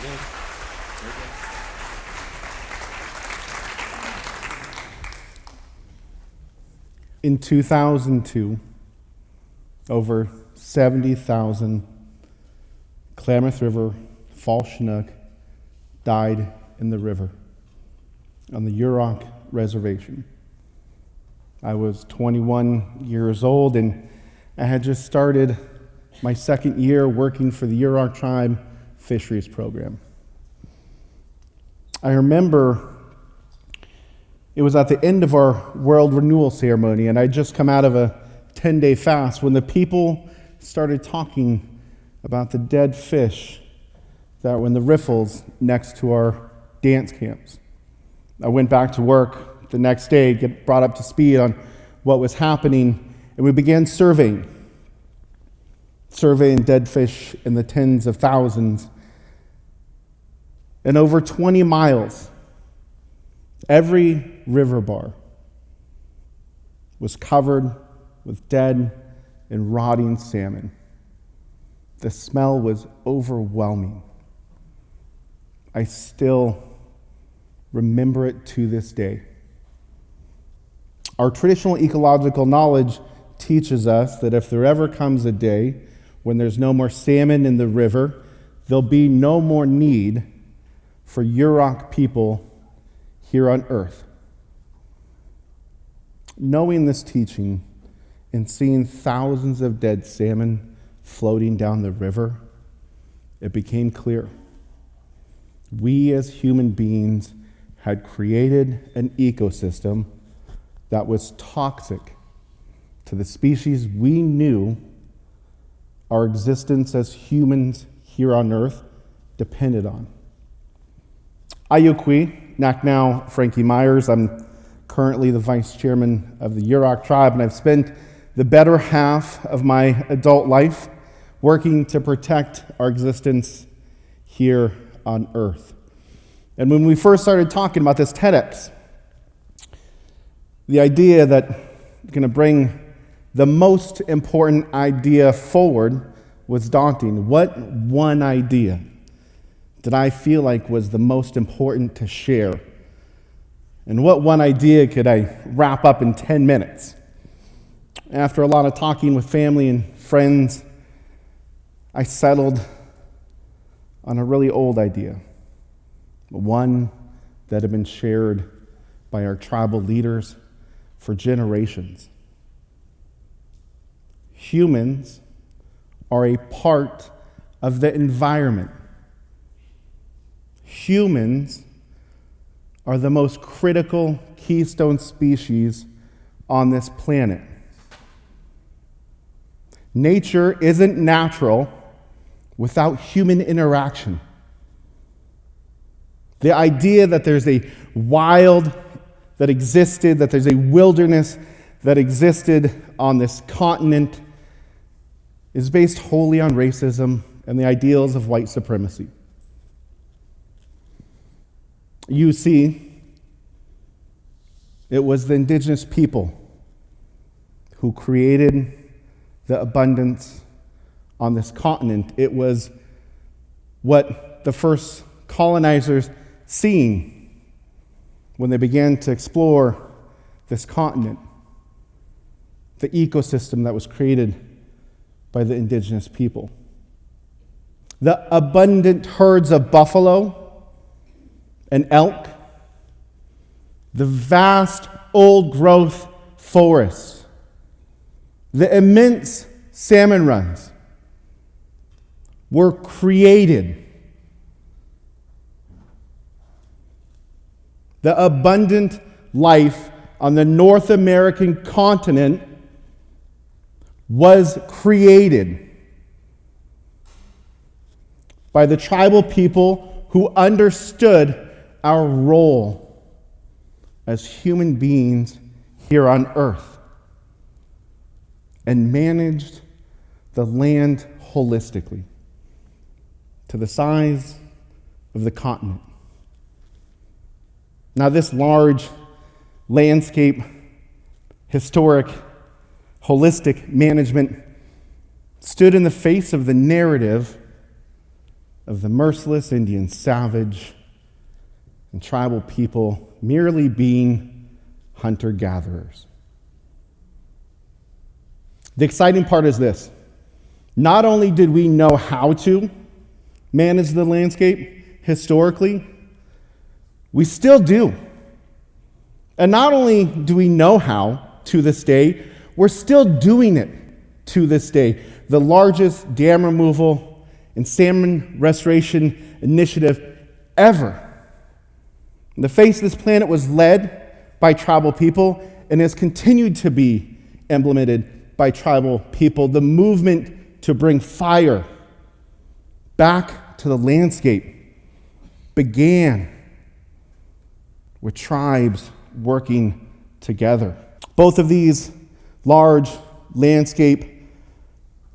good. Very good. In 2002, over 70,000 Klamath River fall Chinook died in the river on the Yurok Reservation. I was 21 years old and I had just started my second year working for the Yurok Tribe fisheries program. I remember it was at the end of our world renewal ceremony, and I'd just come out of a 10-day fast when the people started talking about the dead fish that were in the riffles next to our dance camps. I went back to work the next day, get brought up to speed on what was happening, and we began surveying dead fish in the tens of thousands. And over 20 miles, every river bar was covered with dead and rotting salmon. The smell was overwhelming. I still remember it to this day. Our traditional ecological knowledge teaches us that if there ever comes a day when there's no more salmon in the river, there'll be no more need for Yurok people here on earth. Knowing this teaching and seeing thousands of dead salmon floating down the river, it became clear. We as human beings had created an ecosystem that was toxic to the species we knew our existence as humans here on earth depended on. Ayukwi, now Frankie Myers. I'm currently the vice chairman of the Yurok Tribe, and I've spent the better half of my adult life working to protect our existence here on earth. And when we first started talking about this TEDx, the idea that I'm going to bring the most important idea forward was daunting. What one idea that I feel like was the most important to share? And what one idea could I wrap up in 10 minutes? After a lot of talking with family and friends, I settled on a really old idea, one that had been shared by our tribal leaders for generations. Humans are a part of the environment. Humans are the most critical keystone species on this planet. Nature isn't natural without human interaction. The idea that there's a wild that existed, that there's a wilderness that existed on this continent is based wholly on racism and the ideals of white supremacy. You see, it was the indigenous people who created the abundance on this continent. It was what the first colonizers seen when they began to explore this continent, the ecosystem that was created by the indigenous people. The abundant herds of buffalo and elk, the vast old-growth forests, the immense salmon runs were created. The abundant life on the North American continent was created by the tribal people who understood our role as human beings here on earth and managed the land holistically to the size of the continent. Now, this large landscape, historic, holistic management stood in the face of the narrative of the merciless Indian savage and tribal people merely being hunter-gatherers. The exciting part is this. Not only did we know how to manage the landscape historically, we still do. And not only do we know how to this day, we're still doing it to this day. The largest dam removal and salmon restoration initiative ever. The face of this planet was led by tribal people and has continued to be implemented by tribal people. The movement to bring fire back to the landscape began with tribes working together. Both of these large landscape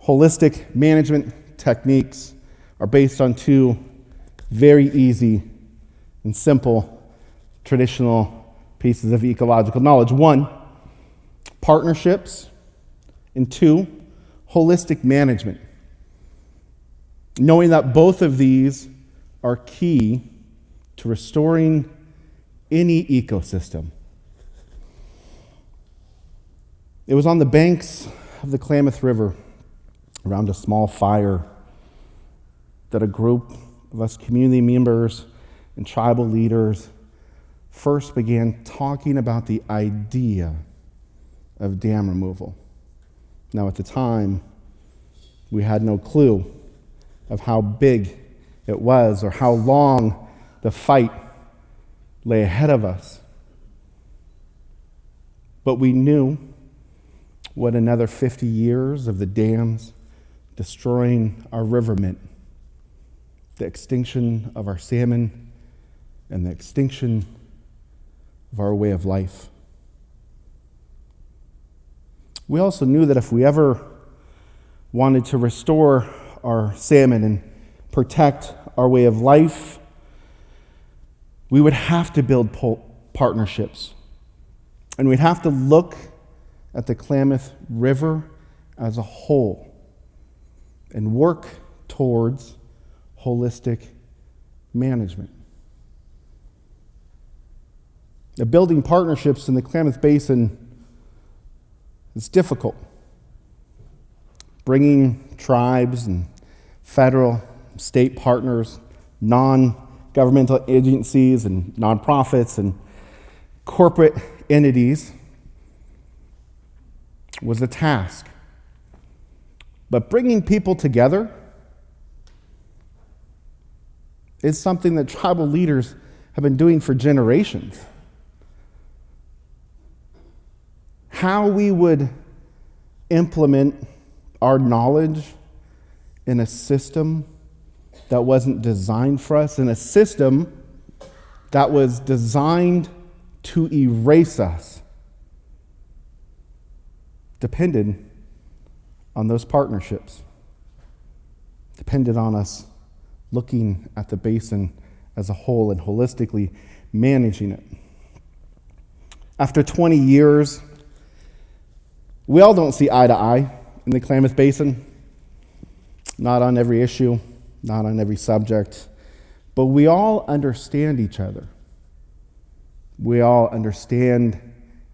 holistic management techniques are based on two very easy and simple traditional pieces of ecological knowledge. One, partnerships, and two, holistic management. Knowing that both of these are key to restoring any ecosystem. It was on the banks of the Klamath River, around a small fire, that a group of us community members and tribal leaders first began talking about the idea of dam removal. Now, at the time, we had no clue of how big it was or how long the fight lay ahead of us. But we knew what another 50 years of the dams destroying our river meant. The extinction of our salmon and the extinction of our way of life. We also knew that if we ever wanted to restore our salmon and protect our way of life, we would have to build partnerships. And we'd have to look at the Klamath River as a whole and work towards holistic management. Now, building partnerships in the Klamath Basin is difficult. Bringing tribes and federal, state partners, non-governmental agencies and nonprofits and corporate entities was a task. But bringing people together is something that tribal leaders have been doing for generations. How we would implement our knowledge in a system that wasn't designed for us, in a system that was designed to erase us, depended on those partnerships, depended on us looking at the basin as a whole and holistically managing it. After 20 years, we all don't see eye to eye in the Klamath Basin, not on every issue, not on every subject, but we all understand each other. We all understand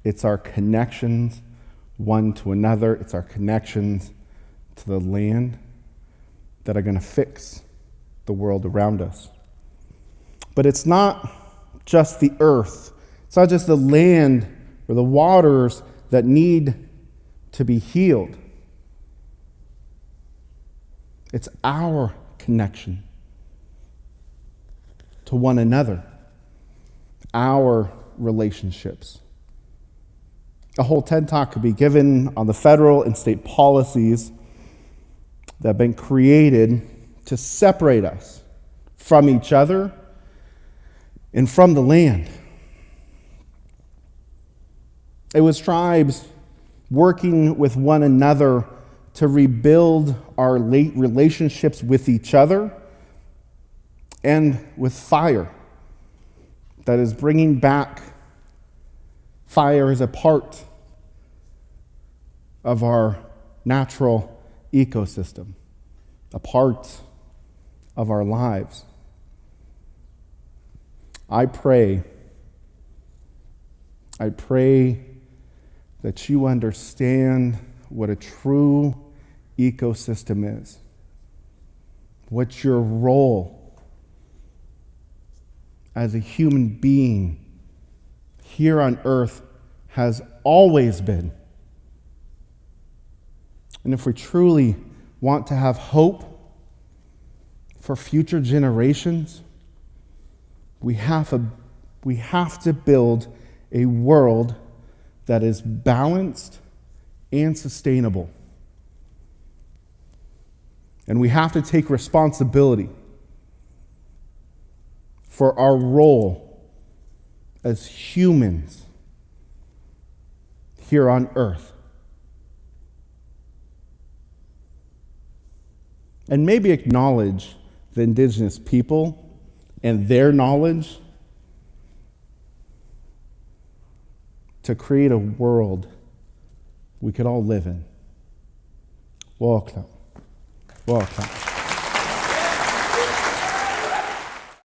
it's our connections one to another, it's our connections to the land that are going to fix the world around us. But it's not just the earth, it's not just the land or the waters that need to be healed. It's our connection to one another, our relationships. A whole TED Talk could be given on the federal and state policies that have been created to separate us from each other and from the land. It was tribes working with one another to rebuild our late relationships with each other and with fire that is bringing back fire as a part of our natural ecosystem, a part of our lives. I pray that you understand what a true ecosystem is, what your role as a human being here on earth has always been. And if we truly want to have hope for future generations, we have to build a world that is balanced and sustainable. And we have to take responsibility for our role as humans here on earth. And maybe acknowledge the indigenous people and their knowledge to create a world we could all live in. Welcome. Welcome.